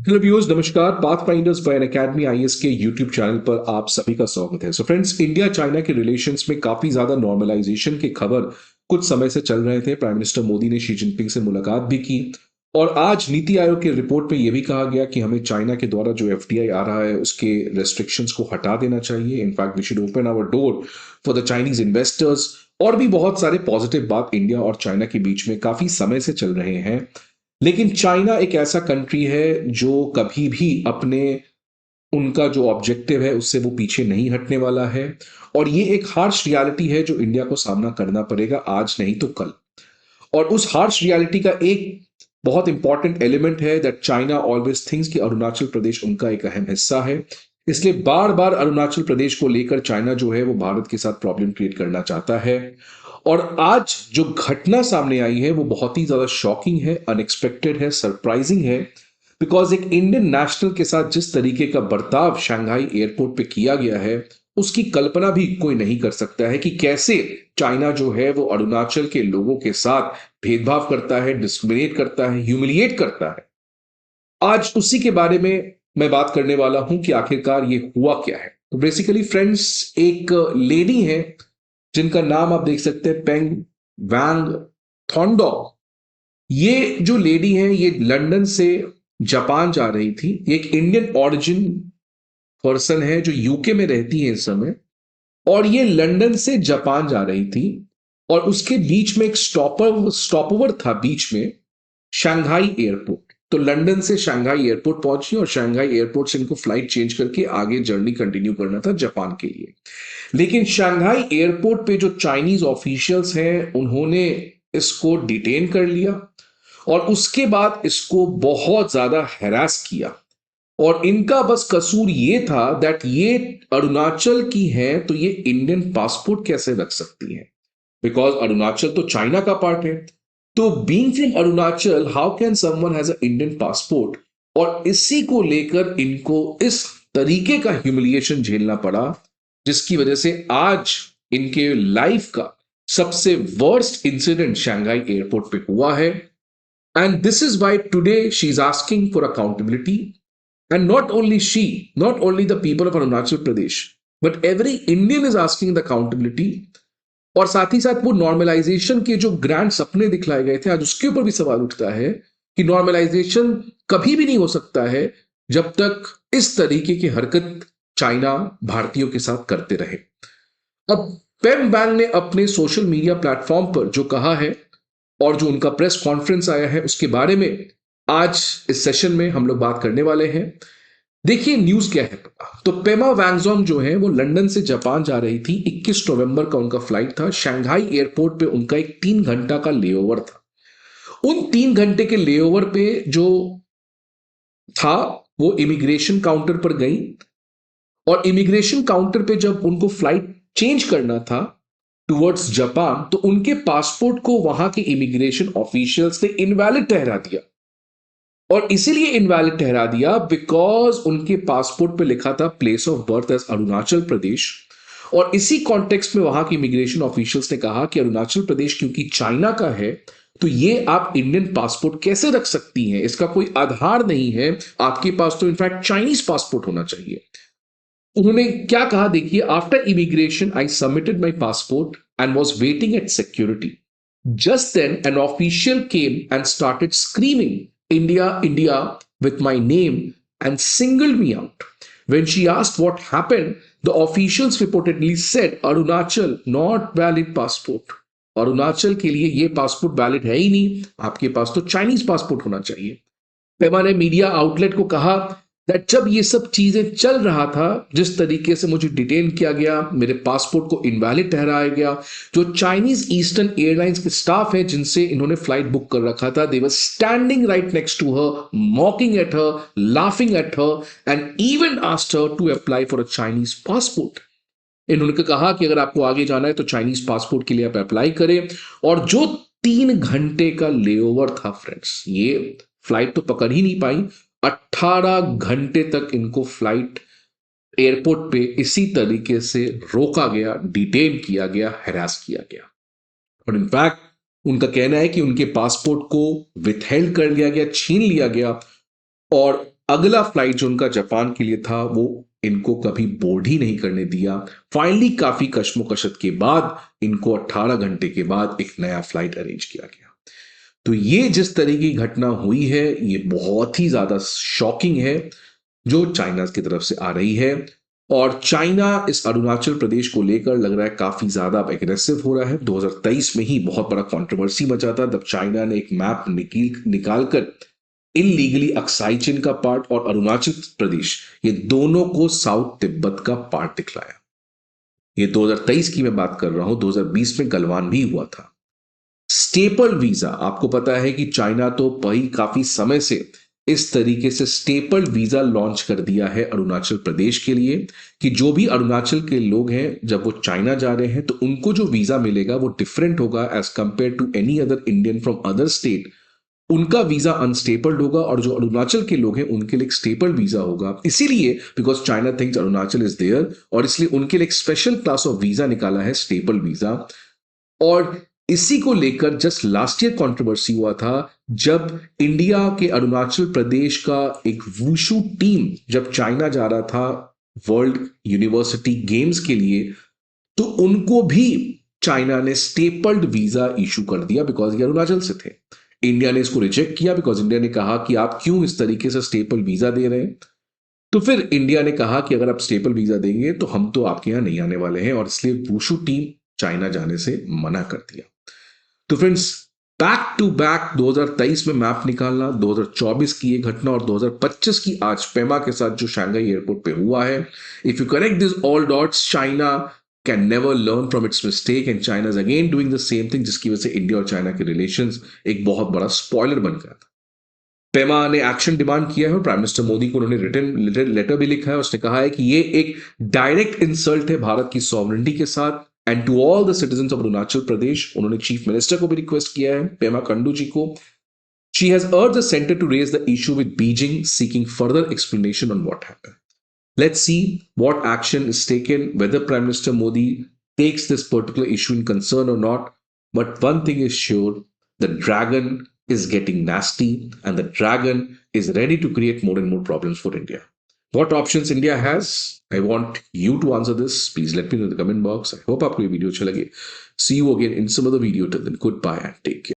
Hello viewers, नमस्कार। Pathfinders bye academy IAS के YouTube channel पर आप सभी का स्वागत है। सो फ्रेंड्स, इंडिया चाइना के रिलेशंस में काफी ज्यादा नॉर्मलाइजेशन की खबर कुछ समय से चल रहे थे। प्राइम मिनिस्टर मोदी ने शी जिनपिंग से मुलाकात भी की और आज नीति आयोग की रिपोर्ट में यह भी कहा गया कि हमें चाइना के द्वारा जो एफडीआई आ रहा है उसके रेस्ट्रिक्शंस को हटा देना चाहिए। In fact we should open our door for the Chinese investors. और भी बहुत सारे पॉजिटिव बात इंडिया और चाइना के बीच में काफी समय से चल रहे हैं। लेकिन चाइना एक ऐसा कंट्री है जो कभी भी अपने उनका जो ऑब्जेक्टिव है उससे वो पीछे नहीं हटने वाला है। और ये एक हार्श रियलिटी है जो इंडिया को सामना करना पड़ेगा, आज नहीं तो कल। और उस हार्श रियलिटी का एक बहुत इंपॉर्टेंट एलिमेंट है दैट चाइना ऑलवेज थिंक्स कि अरुणाचल प्रदेश उनका एक अहम हिस्सा है। इसलिए बार बार अरुणाचल प्रदेश को लेकर चाइना जो है वो भारत के साथ प्रॉब्लम क्रिएट करना चाहता है। और आज जो घटना सामने आई है वो बहुत ही ज्यादा शॉकिंग है, अनएक्सपेक्टेड है, सरप्राइजिंग है। बिकॉज एक इंडियन नेशनल के साथ जिस तरीके का बर्ताव शंघाई एयरपोर्ट पे किया गया है उसकी कल्पना भी कोई नहीं कर सकता है कि कैसे चाइना जो है वो अरुणाचल के लोगों के साथ भेदभाव करता है, डिस्क्रिमिनेट करता है, ह्यूमिलिएट करता है। आज उसी के बारे में मैं बात करने वाला हूं कि आखिरकार ये हुआ क्या है। तो बेसिकली फ्रेंड्स, एक लेडी है जिनका नाम आप देख सकते हैं, पेंग वैंग थॉन्डो। ये जो लेडी है ये लंदन से जापान जा रही थी। ये एक इंडियन ओरिजिन पर्सन है जो यूके में रहती है इस समय। और ये लंदन से जापान जा रही थी और उसके बीच में एक स्टॉपओवर था बीच में, शंघाई एयरपोर्ट। तो लंदन से शंघाई एयरपोर्ट पहुंची और शंघाई एयरपोर्ट से इनको फ्लाइट चेंज करके आगे जर्नी कंटिन्यू करना था जापान के लिए। लेकिन शंघाई एयरपोर्ट पे जो चाइनीज ऑफिशियल्स हैं उन्होंने इसको डिटेन कर लिया और उसके बाद इसको बहुत ज्यादा हैरास किया। और इनका बस कसूर ये था दैट ये अरुणाचल की है तो ये इंडियन पासपोर्ट कैसे रख सकती है, बिकॉज अरुणाचल तो चाइना का पार्ट है। तो being from Arunachal, how can someone has a Indian passport. और इसी को लेकर इनको इस तरीके का ह्यूमिलिएशन झेलना पड़ा जिसकी वजह से आज इनके लाइफ का सबसे वर्स्ट इंसिडेंट शंघाई एयरपोर्ट पे हुआ है। And this is why today she is asking for accountability. And not only she, not only the people of Arunachal Pradesh, but every Indian is asking the accountability। और साथ ही साथ वो normalisation के जो grand सपने दिखलाए गए थे आज उसके ऊपर भी सवाल उठता है कि नॉर्मलाइजेशन कभी भी नहीं हो सकता है जब तक इस तरीके की हरकत चाइना भारतीयों के साथ करते रहे। अब पेम बैंग ने अपने सोशल मीडिया प्लेटफॉर्म पर जो कहा है और जो उनका प्रेस कॉन्फ्रेंस आया है उसके बारे में आज इस सेशन में हम लोग बात करने वाले हैं। देखिए न्यूज क्या है। तो पेमा वैंगजोंग जो है वो लंदन से जापान जा रही थी। 21 नवंबर का उनका फ्लाइट था। शंघाई एयरपोर्ट पे उनका एक 3 घंटा का लेओवर था। उन 3 घंटे के लेओवर पे जो था वो इमिग्रेशन काउंटर पर गई और इमिग्रेशन काउंटर पे जब उनको फ्लाइट चेंज करना था टुवर्ड्स जापान तो उनके पासपोर्ट को वहां के इमिग्रेशन ऑफिशियल्स ने इनवैलिड ठहरा दिया। और इसीलिए इनवैलिड ठहरा दिया बिकॉज उनके पासपोर्ट पे लिखा था place of birth as Arunachal Pradesh. और इसी कॉन्टेक्स्ट में वहां के इमिग्रेशन ऑफिशियल्स ने कहा कि अरुणाचल प्रदेश क्योंकि चाइना का है तो ये आप इंडियन पासपोर्ट कैसे रख सकती हैं, इसका कोई आधार नहीं है, आपके पास तो इनफैक्ट चाइनीज पासपोर्ट होना चाहिए। उन्होंने क्या कहा देखिए, after immigration I submitted my passport and was waiting at security. Just then an official came and started screaming India, India with my name and singled me out. When she asked what happened, the officials reportedly said, Arunachal, not valid passport. Arunachal के लिए ये passport valid है ही नहीं, आपके पास तो Chinese passport होना चाहिए। पेमा ने मीडिया आउटलेट को कहा दैट जब ये सब चीजें चल रहा था, जिस तरीके से मुझे डिटेन किया गया, मेरे पासपोर्ट को इनवैलिड ठहराया गया, जो चाइनीज ईस्टर्न एयरलाइंस के स्टाफ है जिनसे इन्होंने फ्लाइट बुक कर रखा था, they were standing right next to her, mocking at her, laughing at her and even asked her to apply for a Chinese passport. इन्होंने कहा कि अगर आपको आगे जाना है तो चाइनीज पासपोर्ट के लिए आप अप्लाई करें। और जो 3 घंटे का लेओवर था फ्रेंड्स, ये फ्लाइट तो पकड़ ही नहीं पाई। 18 घंटे तक इनको फ्लाइट एयरपोर्ट पे इसी तरीके से रोका गया, डिटेन किया गया, हैरास किया गया। और इनफैक्ट उनका कहना है कि उनके पासपोर्ट को विथहेल्ड कर लिया गया, छीन लिया गया और अगला फ्लाइट जो उनका जापान के लिए था वो इनको कभी बोर्ड ही नहीं करने दिया। फाइनली काफी कशमकशत के बाद इनको 18 घंटे के बाद एक नया फ्लाइट अरेंज किया गया। तो ये जिस तरह की घटना हुई है ये बहुत ही ज्यादा शॉकिंग है जो चाइना की तरफ से आ रही है। और चाइना इस अरुणाचल प्रदेश को लेकर लग रहा है काफी ज्यादा एग्रेसिव हो रहा है। 2023 में ही बहुत बड़ा कंट्रोवर्सी मचा था जब चाइना ने एक मैप निकालकर इनलीगली अक्साई चीन का पार्ट और अरुणाचल प्रदेश ये दोनों को साउथ तिब्बत का पार्ट दिखलाया। ये 2023 की मैं बात कर रहा हूं, 2020 में गलवान भी हुआ था। स्टेपल वीजा, आपको पता है कि चाइना तो काफी समय से इस तरीके से स्टेपल वीजा लॉन्च कर दिया है अरुणाचल प्रदेश के लिए कि जो भी अरुणाचल के लोग हैं जब वो चाइना जा रहे हैं तो उनको जो वीजा मिलेगा वो डिफरेंट होगा as compare to any other Indian from other state. उनका वीजा अनस्टेबल्ड होगा और जो अरुणाचल के लोग हैं उनके लिए एक स्टेबल वीजा होगा। इसीलिए because China thinks Arunachal is there और इसलिए उनके लिए एक स्पेशल क्लास ऑफ वीजा निकाला है, स्टेबल वीजा। और इसी को लेकर जस्ट लास्ट ईयर कंट्रोवर्सी हुआ था जब इंडिया के अरुणाचल प्रदेश का एक वुशु टीम जब चाइना जा रहा था वर्ल्ड यूनिवर्सिटी गेम्स के लिए तो उनको भी चाइना ने स्टेपल्ड वीजा इशू कर दिया बिकॉज ये अरुणाचल से थे। इंडिया ने इसको रिजेक्ट किया बिकॉज इंडिया ने कहा कि आप क्यों इस तरीके से स्टेपल वीजा दे रहे हैं। तो फिर इंडिया ने कहा कि अगर आप स्टेपल वीजा देंगे तो हम तो आपके यहां नहीं आने वाले हैं और इसलिए वुशु टीम चाइना जाने से मना कर दिया। तो फ्रेंड्स बैक टू बैक 2023 में मैप निकालना, 2024 की ये घटना और 2025 की आज पेमा के साथ जो शंघाई एयरपोर्ट पे हुआ है। If you connect this all dots China can never learn from its mistake and China is again doing the same thing जिसकी वजह से इंडिया और चाइना के रिलेशंस एक बहुत बड़ा स्पॉइलर बन गया था। पेमा ने एक्शन डिमांड किया है और प्राइम मिनिस्टर मोदी को उन्होंने रिटन लेटर भी लिखा है। उसने कहा है कि ये एक डायरेक्ट इंसल्ट है भारत की सॉवरेनिटी के साथ and to all the citizens of Arunachal Pradesh. उन्होंने चीफ मिनिस्टर को भी रिक्वेस्ट किया है, पेमा खंडू जी को। She has urged the centre to raise the issue with Beijing seeking further explanation on what happened. Let's see what action is taken, whether Prime Minister Modi takes this particular issue in concern or not. But one thing is sure, the dragon is getting nasty and the dragon is ready to create more and more problems for India. What options India has? I want you to answer this. Please let me know in the comment box. I hope आपको ये video अच्छा लगे. See you again in some other video. Till then, goodbye and take care.